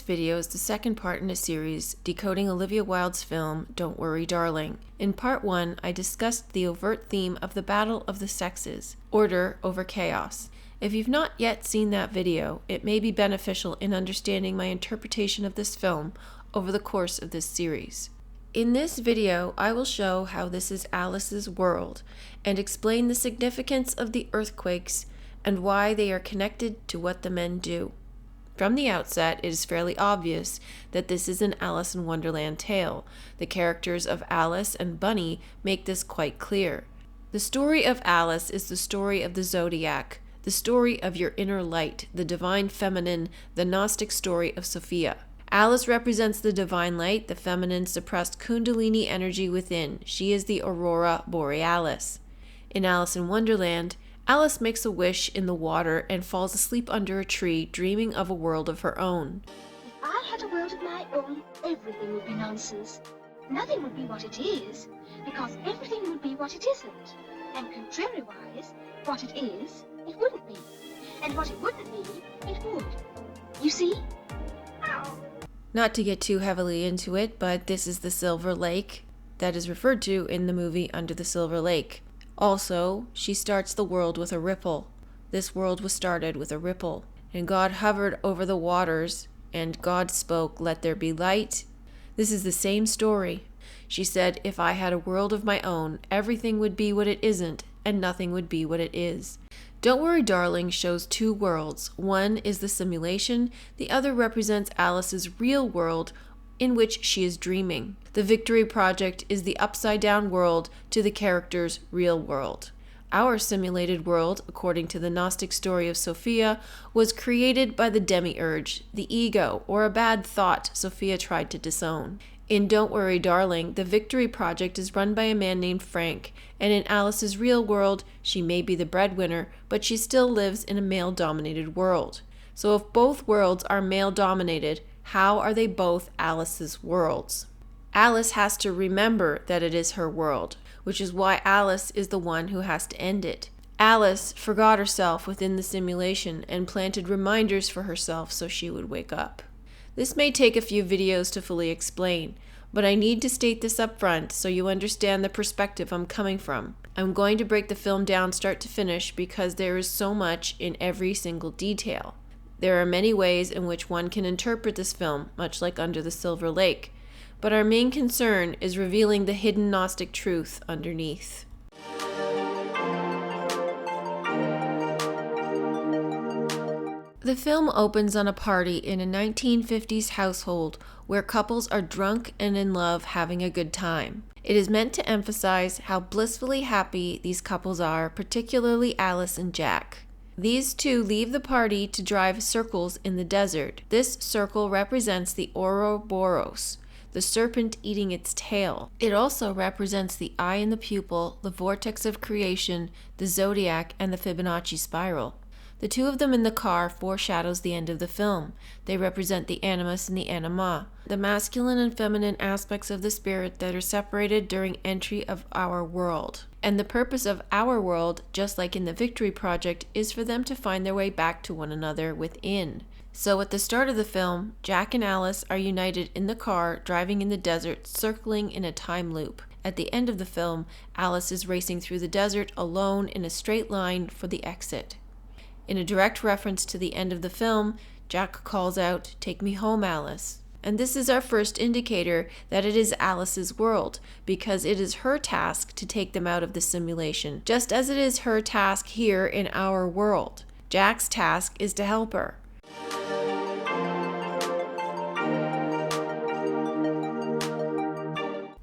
video is the second part in a series decoding Olivia Wilde's film Don't Worry Darling. In part 1, I discussed the overt theme of the battle of the sexes, order over chaos. If you've not yet seen that video, it may be beneficial in understanding my interpretation of this film over the course of this series. In this video, I will show how this is Alice's world and explain the significance of the earthquakes and why they are connected to what the men do. From the outset, it is fairly obvious that this is an Alice in Wonderland tale. The characters of Alice and Bunny make this quite clear. The story of Alice is the story of the zodiac, the story of your inner light, the divine feminine, the Gnostic story of Sophia. Alice represents the divine light, the feminine suppressed kundalini energy within. She is the aurora borealis. In Alice in Wonderland, Alice makes a wish in the water and falls asleep under a tree, dreaming of a world of her own. If I had a world of my own, everything would be nonsense. Nothing would be what it is, because everything would be what it isn't. And contrariwise, what it is, it wouldn't be. And what it wouldn't be, it would. You see? Ow. Not to get too heavily into it, but this is the Silver Lake that is referred to in the movie Under the Silver Lake. Also, she starts the world with a ripple. This world was started with a ripple. And God hovered over the waters, and God spoke, "Let there be light." This is the same story. She said, if I had a world of my own, everything would be what it isn't, and nothing would be what it is. Don't Worry Darling shows two worlds. One is the simulation, the other represents Alice's real world, in which she is dreaming. The Victory Project is the upside-down world to the character's real world. Our simulated world, according to the Gnostic story of Sophia, was created by the demiurge, the ego, or a bad thought Sophia tried to disown. In Don't Worry Darling, the Victory Project is run by a man named Frank, and in Alice's real world, she may be the breadwinner, but she still lives in a male-dominated world. So if both worlds are male-dominated, how are they both Alice's worlds? Alice has to remember that it is her world, which is why Alice is the one who has to end it. Alice forgot herself within the simulation and planted reminders for herself so she would wake up. This may take a few videos to fully explain, but I need to state this up front so you understand the perspective I'm coming from. I'm going to break the film down start to finish because there is so much in every single detail. There are many ways in which one can interpret this film, much like Under the Silver Lake, but our main concern is revealing the hidden Gnostic truth underneath. The film opens on a party in a 1950s household where couples are drunk and in love having a good time. It is meant to emphasize how blissfully happy these couples are, particularly Alice and Jack. These two leave the party to drive circles in the desert. This circle represents the Ouroboros, the serpent eating its tail. It also represents the eye in the pupil, the vortex of creation, the zodiac, and the Fibonacci spiral. The two of them in the car foreshadows the end of the film. They represent the animus and the anima, the masculine and feminine aspects of the spirit that are separated during entry of our world. And the purpose of our world, just like in the Victory Project, is for them to find their way back to one another within. So at the start of the film, Jack and Alice are united in the car, driving in the desert, circling in a time loop. At the end of the film, Alice is racing through the desert alone in a straight line for the exit. In a direct reference to the end of the film, Jack calls out, "Take me home, Alice." And this is our first indicator that it is Alice's world, because it is her task to take them out of the simulation, just as it is her task here in our world. Jack's task is to help her.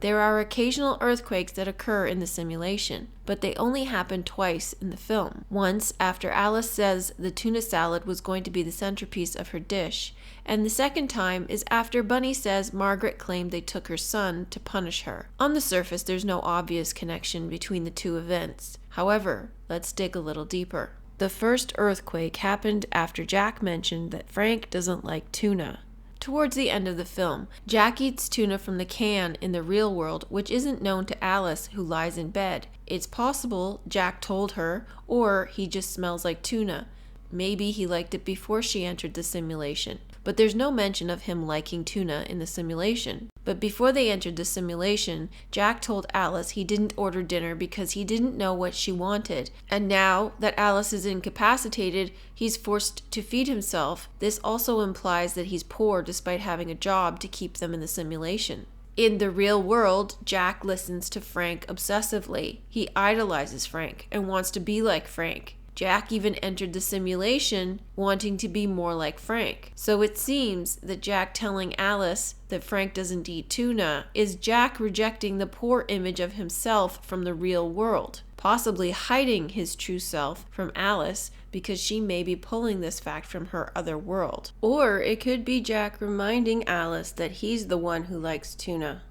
There are occasional earthquakes that occur in the simulation, but they only happen twice in the film. Once after Alice says the tuna salad was going to be the centerpiece of her dish, and the second time is after Bunny says Margaret claimed they took her son to punish her. On the surface, there's no obvious connection between the two events. However, let's dig a little deeper. The first earthquake happened after Jack mentioned that Frank doesn't like tuna. Towards the end of the film, Jack eats tuna from the can in the real world, which isn't known to Alice, who lies in bed. It's possible Jack told her, or he just smells like tuna. Maybe he liked it before she entered the simulation. but there's no mention of him liking tuna in the simulation. But before they entered the simulation, Jack told Alice he didn't order dinner because he didn't know what she wanted, and now that Alice is incapacitated, he's forced to feed himself. This also implies that he's poor despite having a job to keep them in the simulation. In the real world, Jack listens to Frank obsessively. He idolizes Frank and wants to be like Frank. Jack even entered the simulation wanting to be more like Frank. So it seems that Jack telling Alice that Frank doesn't eat tuna is Jack rejecting the poor image of himself from the real world, possibly hiding his true self from Alice because she may be pulling this fact from her other world. Or it could be Jack reminding Alice that he's the one who likes tuna.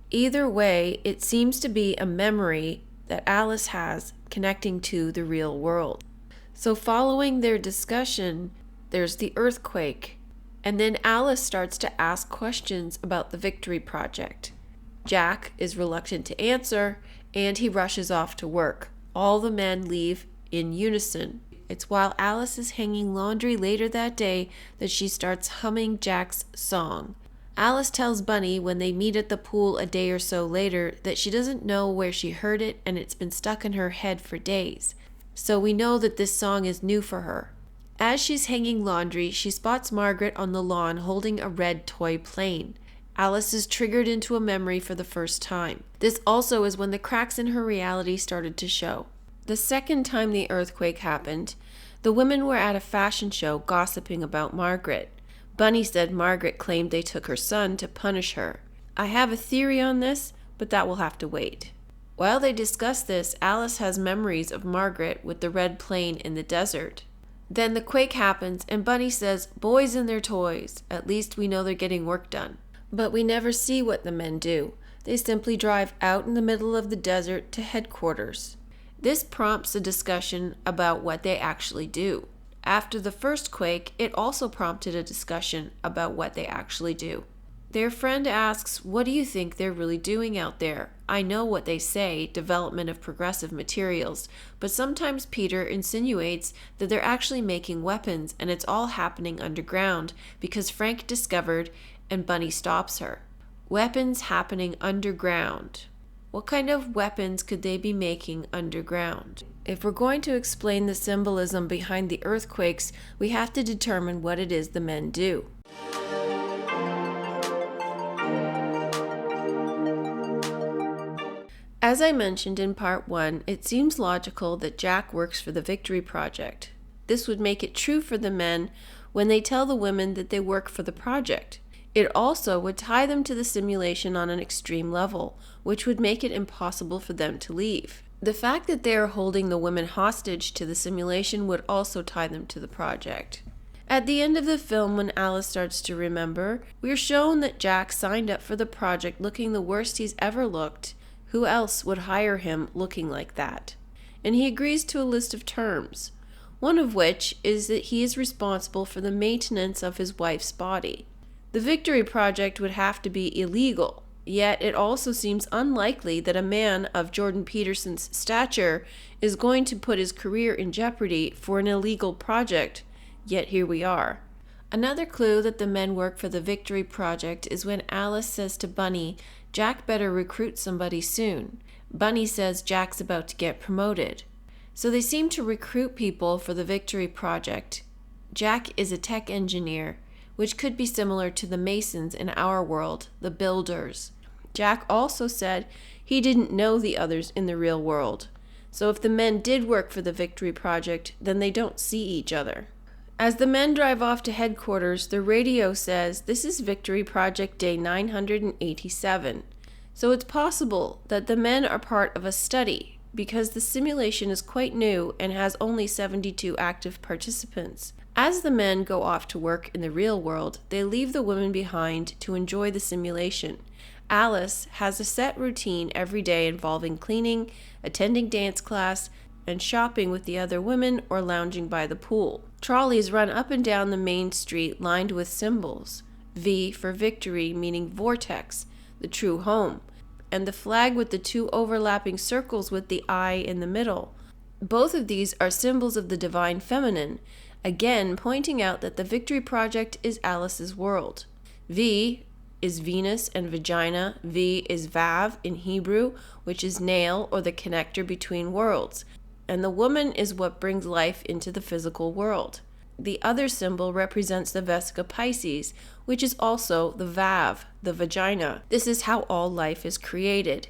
Either way, it seems to be a memory that Alice has connecting to the real world. So following their discussion, there's the earthquake, and then Alice starts to ask questions about the Victory Project. Jack is reluctant to answer, and he rushes off to work. All the men leave in unison. It's while Alice is hanging laundry later that day that she starts humming Jack's song. Alice tells Bunny when they meet at the pool a day or so later that she doesn't know where she heard it and it's been stuck in her head for days. So we know that this song is new for her. As she's hanging laundry, she spots Margaret on the lawn holding a red toy plane. Alice is triggered into a memory for the first time. This also is when the cracks in her reality started to show. The second time the earthquake happened, the women were at a fashion show gossiping about Margaret. Bunny said Margaret claimed they took her son to punish her. I have a theory on this, but that will have to wait. While they discuss this, Alice has memories of Margaret with the red plane in the desert. Then the quake happens and Bunny says, "Boys and their toys. At least we know they're getting work done." But we never see what the men do. They simply drive out in the middle of the desert to headquarters. This prompts a discussion about what they actually do. After the first quake, it also prompted a discussion about what they actually do. Their friend asks, "What do you think they're really doing out there? I know what they say, development of progressive materials, but sometimes Peter insinuates that they're actually making weapons and it's all happening underground because Frank discovered and Bunny stops her." Weapons happening underground. What kind of weapons could they be making underground? If we're going to explain the symbolism behind the earthquakes, we have to determine what it is the men do. As I mentioned in part 1, it seems logical that Jack works for the Victory Project. This would make it true for the men when they tell the women that they work for the project. It also would tie them to the simulation on an extreme level, which would make it impossible for them to leave. The fact that they are holding the women hostage to the simulation would also tie them to the project. At the end of the film, when Alice starts to remember, we are shown that Jack signed up for the project looking the worst he's ever looked. Who else would hire him looking like that? And he agrees to a list of terms, one of which is that he is responsible for the maintenance of his wife's body. The Victory Project would have to be illegal, yet it also seems unlikely that a man of Jordan Peterson's stature is going to put his career in jeopardy for an illegal project, yet here we are. Another clue that the men work for the Victory Project is when Alice says to Bunny, "Jack better recruit somebody soon." Bunny says Jack's about to get promoted. So they seem to recruit people for the Victory Project. Jack is a tech engineer, which could be similar to the Masons in our world, the builders. Jack also said he didn't know the others in the real world. So if the men did work for the Victory Project, then they don't see each other. As the men drive off to headquarters, the radio says this is Victory Project Day 987. So it's possible that the men are part of a study because the simulation is quite new and has only 72 active participants. As the men go off to work in the real world, they leave the women behind to enjoy the simulation. Alice has a set routine every day involving cleaning, attending dance class, and shopping with the other women or lounging by the pool. Trolleys run up and down the main street lined with symbols. V for victory, meaning vortex, the true home, and the flag with the two overlapping circles with the eye in the middle. Both of these are symbols of the divine feminine, again pointing out that the Victory Project is Alice's world. V is Venus and vagina. V is Vav in Hebrew, which is nail or the connector between worlds. And the woman is what brings life into the physical world. The other symbol represents the Vesica Pisces, which is also the Vav, the vagina. This is how all life is created.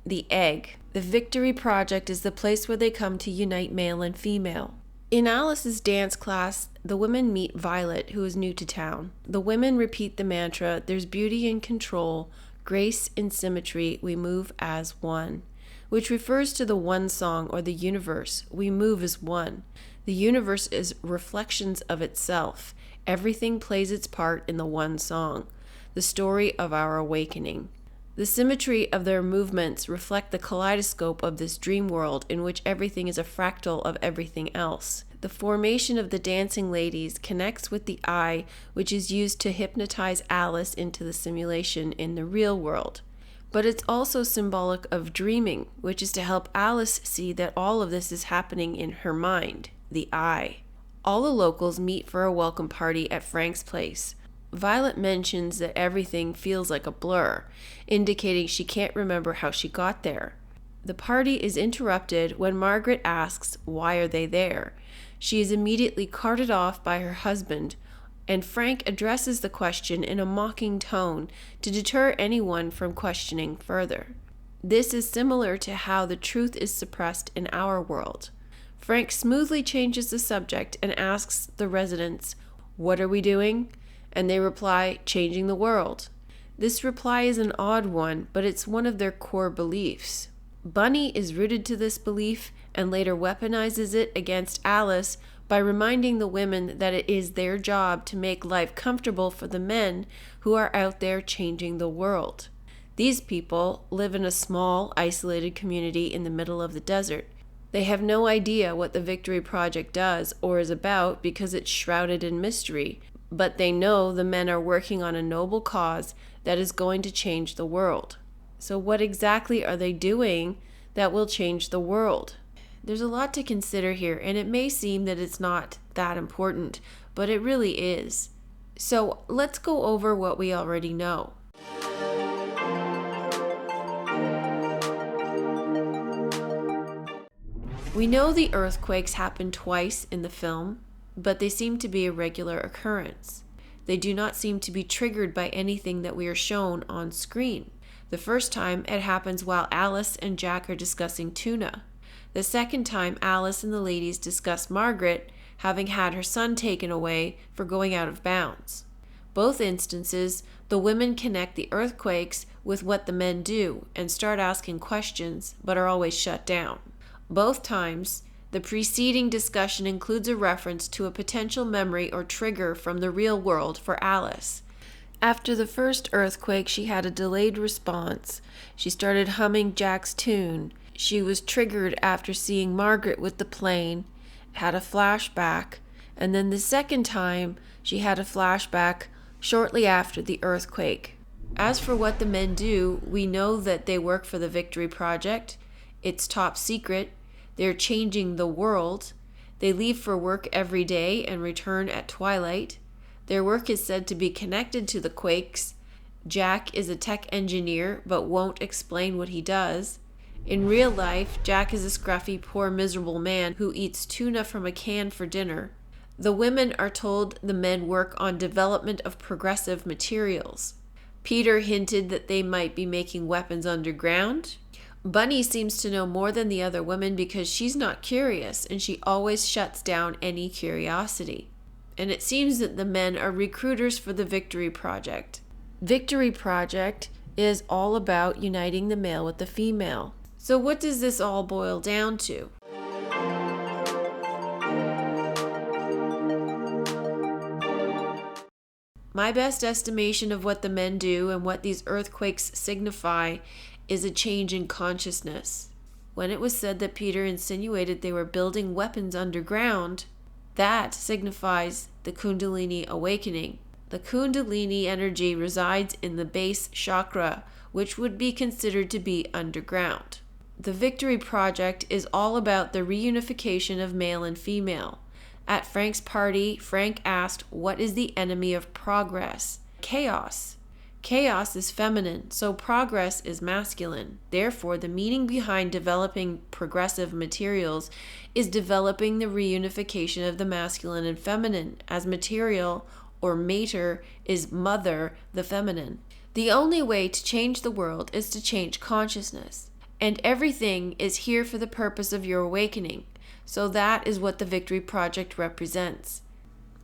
The egg. The Victory Project is the place where they come to unite male and female. In Alice's dance class, the women meet Violet, who is new to town. The women repeat the mantra, "There's beauty in control, grace in symmetry, we move as one," which refers to the one song or the universe. We move as one. The universe is reflections of itself. Everything plays its part in the one song, the story of our awakening. The symmetry of their movements reflect the kaleidoscope of this dream world in which everything is a fractal of everything else. The formation of the dancing ladies connects with the eye, which is used to hypnotize Alice into the simulation in the real world. But it's also symbolic of dreaming, which is to help Alice see that all of this is happening in her mind, the eye. All the locals meet for a welcome party at Frank's place. Violet mentions that everything feels like a blur, indicating she can't remember how she got there. The party is interrupted when Margaret asks why are they there. She is immediately carted off by her husband, and Frank addresses the question in a mocking tone to deter anyone from questioning further. This is similar to how the truth is suppressed in our world. Frank smoothly changes the subject and asks the residents, "What are we doing?" And they reply, "Changing the world." This reply is an odd one, but it's one of their core beliefs. Bunny is rooted to this belief and later weaponizes it against Alice by reminding the women that it is their job to make life comfortable for the men who are out there changing the world. These people live in a small, isolated community in the middle of the desert. They have no idea what the Victory Project does or is about because it's shrouded in mystery, but they know the men are working on a noble cause that is going to change the world. So what exactly are they doing that will change the world? There's a lot to consider here, and it may seem that it's not that important, but it really is. So let's go over what we already know. We know the earthquakes happen twice in the film, but they seem to be a regular occurrence. They do not seem to be triggered by anything that we are shown on screen. The first time, it happens while Alice and Jack are discussing tuna. The second time, Alice and the ladies discuss Margaret having had her son taken away for going out of bounds. Both instances, the women connect the earthquakes with what the men do and start asking questions, but are always shut down. Both times, the preceding discussion includes a reference to a potential memory or trigger from the real world for Alice. After the first earthquake, she had a delayed response. She started humming Jack's tune. She was triggered after seeing Margaret with the plane, had a flashback, and then the second time, she had a flashback shortly after the earthquake. As for what the men do, we know that they work for the Victory Project. It's top secret. They're changing the world. They leave for work every day and return at twilight. Their work is said to be connected to the quakes. Jack is a tech engineer but won't explain what he does. In real life, Jack is a scruffy, poor, miserable man who eats tuna from a can for dinner. The women are told the men work on development of progressive materials. Peter hinted that they might be making weapons underground. Bunny seems to know more than the other women because she's not curious and she always shuts down any curiosity. And it seems that the men are recruiters for the Victory Project. Victory Project is all about uniting the male with the female. So what does this all boil down to? My best estimation of what the men do and what these earthquakes signify is a change in consciousness. When it was said that Peter insinuated they were building weapons underground, that signifies the Kundalini awakening. The Kundalini energy resides in the base chakra, which would be considered to be underground. The Victory Project is all about the reunification of male and female. At Frank's party, Frank asked, "What is the enemy of progress?" Chaos. Chaos is feminine, so progress is masculine. Therefore, the meaning behind developing progressive materials is developing the reunification of the masculine and feminine, as material or mater is mother, the feminine. The only way to change the world is to change consciousness, and everything is here for the purpose of your awakening. So that is what the Victory Project represents.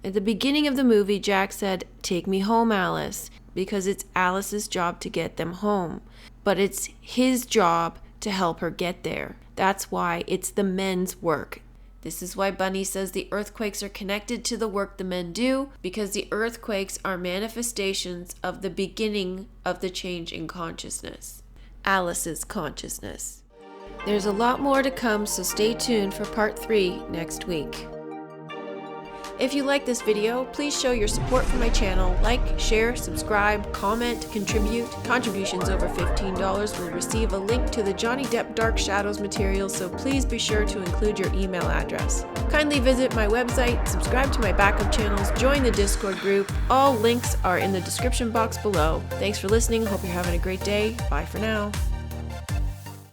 At the beginning of the movie, Jack said, "Take me home, Alice," because it's Alice's job to get them home. But it's his job to help her get there. That's why it's the men's work. This is why Bunny says the earthquakes are connected to the work the men do, because the earthquakes are manifestations of the beginning of the change in consciousness. Alice's consciousness. There's a lot more to come, so stay tuned for part 3 next week. If you like this video, please show your support for my channel. Like, share, subscribe, comment, contribute. Contributions over $15 will receive a link to the Johnny Depp Dark Shadows material, so please be sure to include your email address. Kindly visit my website, subscribe to my backup channels, join the Discord group. All links are in the description box below. Thanks for listening. Hope you're having a great day. Bye for now.